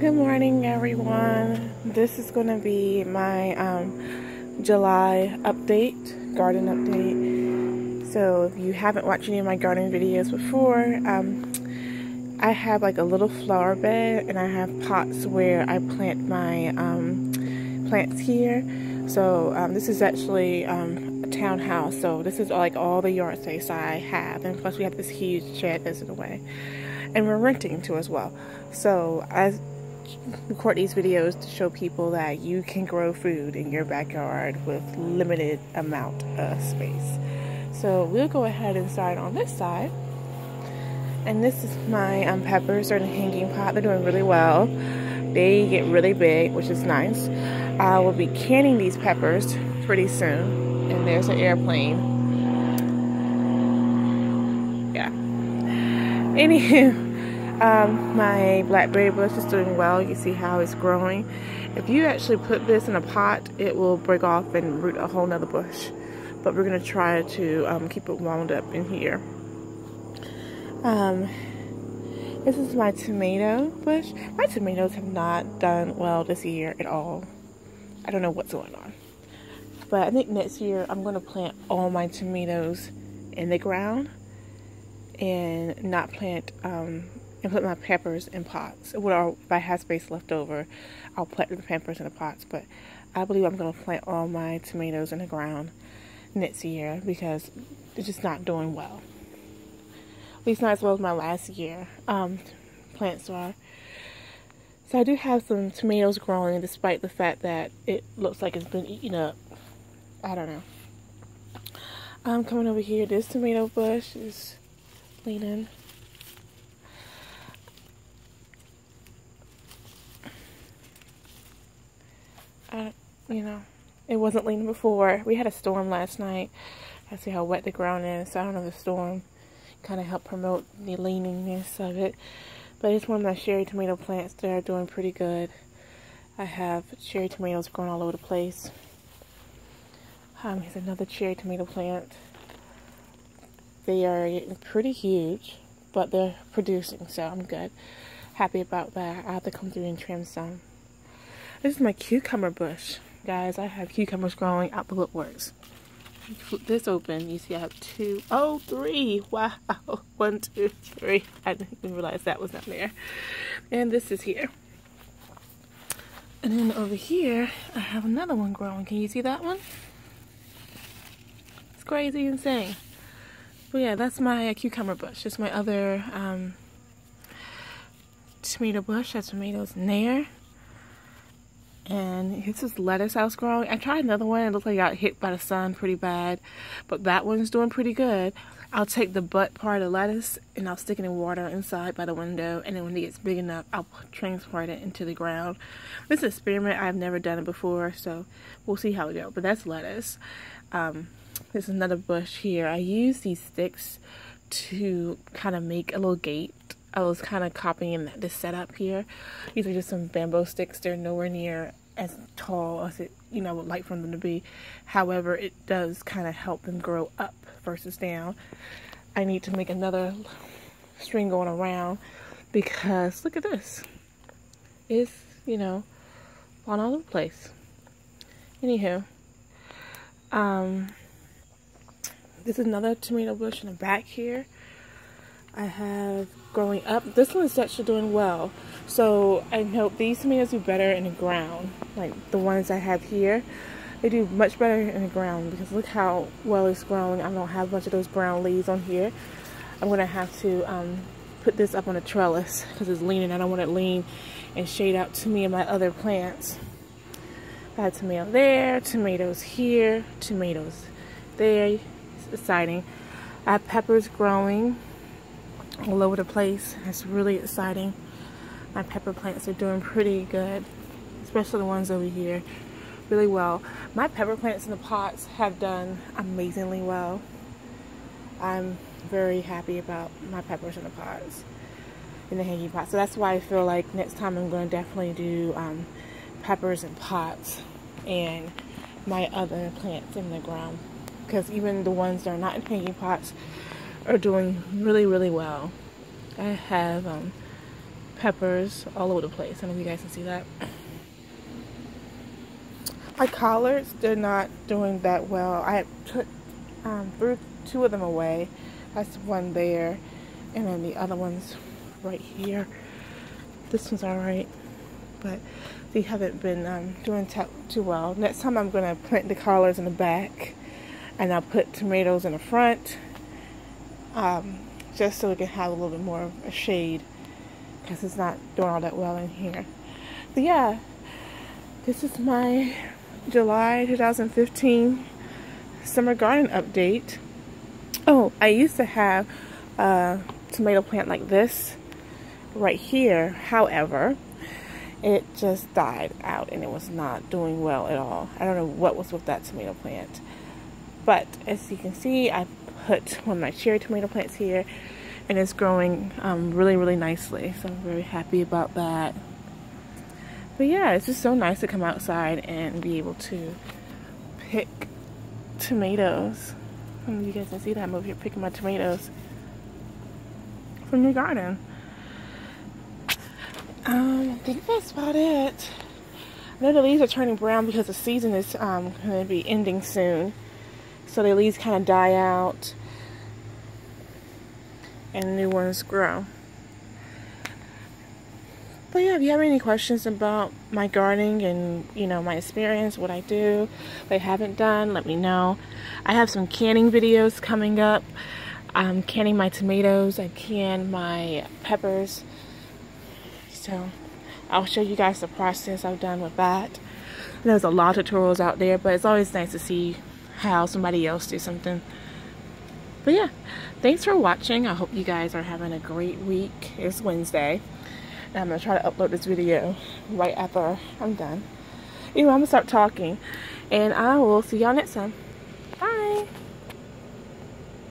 Good morning, everyone. This is going to be my July update, garden update. So if you haven't watched any of my garden videos before, I have like a little flower bed and I have pots where I plant my plants here. So this is actually a townhouse, so this is like all the yard space I have, and plus we have this huge shed that's in the way, and we're renting too as well. So I record these videos to show people that you can grow food in your backyard with limited amount of space. So we'll go ahead and start on this side. And this is my peppers. They're in a hanging pot. They're doing really well. They get really big, which is nice. I will be canning these peppers pretty soon. And there's an airplane. Yeah. Anywho. My blackberry bush is doing well. You see how it's growing. If you actually put this in a pot, it will break off and root a whole nother bush. But we're going to try to keep it wound up in here. This is my tomato bush. My tomatoes have not done well this year at all. I don't know what's going on. But I think next year I'm going to plant all my tomatoes in the ground and not plant and put my peppers in pots. Or if I have space left over, I'll plant the peppers in the pots. But I believe I'm going to plant all my tomatoes in the ground next year because it's just not doing well. At least not as well as my last year plants are. So I do have some tomatoes growing despite the fact that it looks like it's been eaten up. I don't know. I'm coming over here. This tomato bush is leaning. It wasn't leaning before. We had a storm last night. I see how wet the ground is, so I don't know if the storm kind of helped promote the leaningness of it. But it's one of my cherry tomato plants that are doing pretty good. I have cherry tomatoes growing all over the place. Here's another cherry tomato plant. They are getting pretty huge, but they're producing, so I'm good. Happy about that. I have to come through and trim some. This is my cucumber bush. Guys, I have cucumbers growing out the woodworks. Flip this open, you see I have three. Wow. 1, 2, 3. I didn't even realize that was not there. And this is here. And then over here, I have another one growing. Can you see that one? It's crazy insane. But yeah, that's my cucumber bush. It's my other tomato bush. Has tomatoes in there. And this is lettuce I was growing. I tried another one. It looked like I got hit by the sun pretty bad. But that one's doing pretty good. I'll take the butt part of lettuce and I'll stick it in water inside by the window. And then when it gets big enough, I'll transport it into the ground. This is an experiment. I've never done it before. So we'll see how it goes. But that's lettuce. There's another bush here. I use these sticks to kind of make a little gate. I was kind of copying this setup here. These are just some bamboo sticks. They're nowhere near as tall as it, would like for them to be. However, it does kind of help them grow up versus down. I need to make another string going around because look at this. It's, falling all over the place. Anywho, this is another tomato bush in the back here. I have growing up. This one is actually doing well. So I hope these tomatoes do better in the ground. Like the ones I have here. They do much better in the ground because look how well it's growing. I don't have a bunch of those brown leaves on here. I'm going to have to put this up on a trellis because it's leaning. I don't want it lean and shade out to me and my other plants. I have tomato there, tomatoes here, tomatoes there. It's exciting. I have peppers growing all over the place. It's really exciting. My pepper plants are doing pretty good, especially the ones over here, really well. My pepper plants in the pots have done amazingly well. I'm very happy about my peppers in the pots, in the hanging pots. So that's why I feel like next time I'm going to definitely do peppers in pots and my other plants in the ground, because even the ones that are not in hanging pots are doing really, really well. I have peppers all over the place. I don't know if you guys can see that. My collards, they're not doing that well. I threw 2 of them away. That's one there, and then the other one's right here. This one's alright, but they haven't been doing too well. Next time I'm going to plant the collards in the back, and I'll put tomatoes in the front, just so it can have a little bit more of a shade, because it's not doing all that well in here. But yeah, this is my July 2015 summer garden update. Oh, I used to have a tomato plant like this right here. However, it just died out and it was not doing well at all. I don't know what was with that tomato plant. But as you can see, I put one of my cherry tomato plants here and it's growing really, really nicely. So I'm very happy about that. But yeah, it's just so nice to come outside and be able to pick tomatoes. I don't know if you guys can see that. I'm over here picking my tomatoes from your garden. I think that's about it. I know the leaves are turning brown because the season is going to be ending soon. So the leaves kind of die out and new ones grow. But yeah, if you have any questions about my gardening and, you know, my experience, what I do, what I haven't done, let me know. I have some canning videos coming up. I'm canning my tomatoes. I can my peppers. So I'll show you guys the process I've done with that. There's a lot of tutorials out there, but it's always nice to see how somebody else do something. But yeah, thanks for watching. I hope you guys are having a great week. It's Wednesday. And I'm going to try to upload this video right after I'm done. Anyway, I'm going to start talking. And I will see y'all next time. Bye.